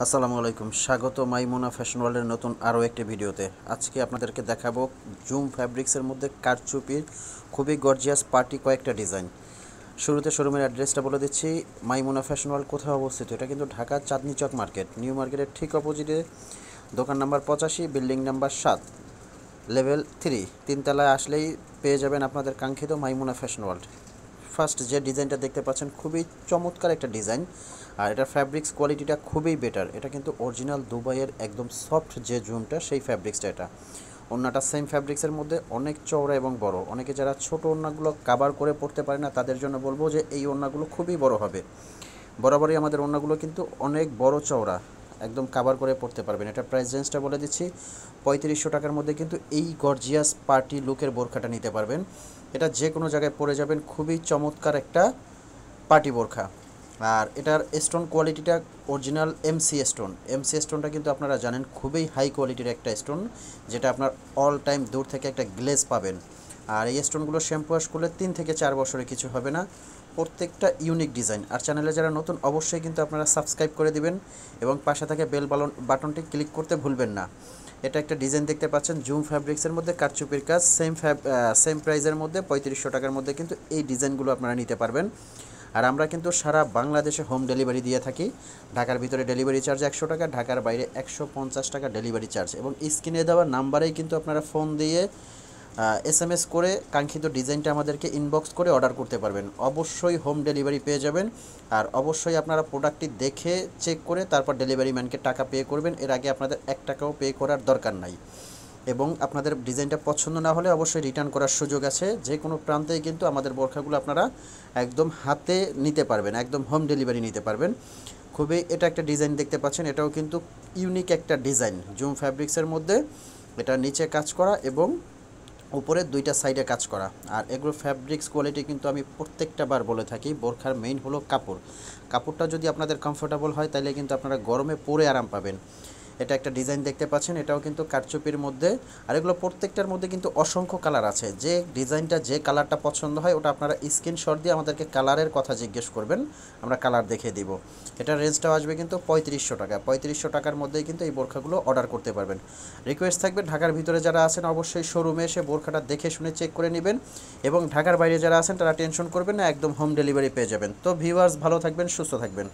আসসালামু আলাইকুম, স্বাগত মাইমুনা ফ্যাশন ওয়ার্ল্ডের নতুন আরও একটি ভিডিওতে। আজকে আপনাদেরকে দেখাবো জুম ফ্যাব্রিক্সের মধ্যে কারচুপির খুবই গর্জিয়াস পার্টি কয়েকটা ডিজাইন। শুরুতে শোরুমের অ্যাড্রেসটা বলে দিচ্ছি। মাইমুনা ফ্যাশন ওয়ার্ল্ড কোথায় অবস্থিত? এটা কিন্তু ঢাকা চাঁদনী চক মার্কেট, নিউ মার্কেটের ঠিক অপোজিটে, দোকান নাম্বার 85, বিল্ডিং নাম্বার 7, লেভেল 3, তিনতলায় আসলেই পেয়ে যাবেন আপনাদের কাঙ্ক্ষিত মাইমুনা ফ্যাশন ওয়ার্ল্ড। ফার্স্ট যে ডিজাইনটা দেখতে পাচ্ছেন খুবই চমৎকার একটা ডিজাইন, আর এটা ফ্যাব্রিক্স কোয়ালিটিটা খুবই বেটার। এটা কিন্তু অরিজিনাল দুবাইয়ের একদম সফট যে জুমটা, সেই ফ্যাব্রিক্সটা। এটা ওড়নাটা সেম ফ্যাব্রিক্সের মধ্যে অনেক চওড়া এবং বড়। অনেকে যারা ছোট ওড়নাগুলো কাভার করে পড়তে পারে না, তাদের জন্য বলবো যে এই ওড়নাগুলো খুবই বড় হবে। বরাবরই আমাদের ওড়নাগুলো কিন্তু অনেক বড় চওড়া, একদম কাভার করে পড়তে পারবেন। এটা প্রাইস রেঞ্জটা বলে দিচ্ছি, 3500 টাকার মধ্যে কিন্তু এই গর্জিয়াস পার্টি লুকের বোরখাটা নিতে পারবেন। এটা যে কোনো জায়গায় পরে যাবেন, খুবই চমৎকার একটা পার্টি বোরখা। আর এটার স্টোন কোয়ালিটিটা অরিজিনাল এমসি স্টোনটা কিন্তু আপনারা জানেন খুবই হাই কোয়ালিটির একটা স্টোন, যেটা আপনার অল টাইম দূর থেকে একটা গ্লেজ পাবেন। আর এই স্টোনগুলো শ্যাম্পু ওয়াশ করলে 3 থেকে 4 বছরে কিছু হবে না। প্রত্যেকটা ইউনিক ডিজাইন। আর চ্যানেলে যারা নতুন, অবশ্যই কিন্তু আপনারা সাবস্ক্রাইব করে দিবেন এবং পাশে থাকে বেল বাটনটি ক্লিক করতে ভুলবেন না। এটা একটা ডিজাইন দেখতে পাচ্ছেন জুম ফ্যাব্রিক্সের মধ্যে, কারচুপির কাজ, সেম প্রাইজের মধ্যে 3500 টাকার মধ্যে কিন্তু এই ডিজাইনগুলো আপনারা নিতে পারবেন। আর আমরা কিন্তু সারা বাংলাদেশে হোম ডেলিভারি দিয়ে থাকি। ঢাকার ভিতরে ডেলিভারি চার্জ 100 টাকা, ঢাকার বাইরে 150 টাকা ডেলিভারি চার্জ। এবং স্ক্রিনে দেওয়া নাম্বারেই কিন্তু আপনারা ফোন দিয়ে SMS করে কাঙ্ক্ষিত ডিজাইনটা আমাদেরকে ইনবক্স করে অর্ডার করতে পারবেন। অবশ্যই হোম ডেলিভারি পেয়ে যাবেন। আর অবশ্যই আপনারা প্রোডাক্টটি দেখে চেক করে তারপর ডেলিভারি ম্যানকে টাকা পে করবেন। এর আগে আপনাদের 1 টাকাও পে করার দরকার নাই। এবং আপনাদের ডিজাইনটা পছন্দ না হলে অবশ্যই রিটার্ন করার সুযোগ আছে। যে কোনো প্রান্তেই কিন্তু আমাদের বোরখাগুলো আপনারা একদম হাতে নিতে পারবেন, একদম হোম ডেলিভারি নিতে পারবেন। খুবই এটা একটা ডিজাইন দেখতে পাচ্ছেন, এটাও কিন্তু ইউনিক একটা ডিজাইন জুম ফ্যাব্রিক্সের মধ্যে। এটা নিচে কাজ করা এবং উপরে দুইটা সাইডে কাজ করা। আর এগুলো ফ্যাব্রিক্স কোয়ালিটি কিন্তু আমি প্রত্যেকটা বার বলে থাকি, বোরখার মেইন হলো কাপড়। কাপড়টা যদি আপনাদের কমফোর্টেবল হয়, তাহলে কিন্তু আপনারা গরমে পরে আরাম পাবেন। এটা একটা ডিজাইন দেখতে পাচ্ছেন, এটাও কিন্তু কারচুপির মধ্যে। আর এগুলো প্রত্যেকটার মধ্যে কিন্তু অসংখ্য কালার আছে। যে ডিজাইনটা, যে কালারটা পছন্দ হয়, ওটা আপনারা স্ক্রিনশট দিয়ে আমাদেরকে কালারের কথা জিজ্ঞেস করবেন, আমরা কালার দেখে দিব। এটার রেঞ্জটাও আসবে কিন্তু 3500 টাকা। 3500 টাকার মধ্যেই কিন্তু এই বোরখাগুলো অর্ডার করতে পারবেন। রিকোয়েস্ট থাকবে, ঢাকার ভিতরে যারা আছেন অবশ্যই শোরুমে এসে বোরখাটা দেখে শুনে চেক করে নেবেন। এবং ঢাকার বাইরে যারা আছেন তারা টেনশন করবেন না, একদম হোম ডেলিভারি পেয়ে যাবেন। তো ভিউয়ার্স, ভালো থাকবেন, সুস্থ থাকবেন।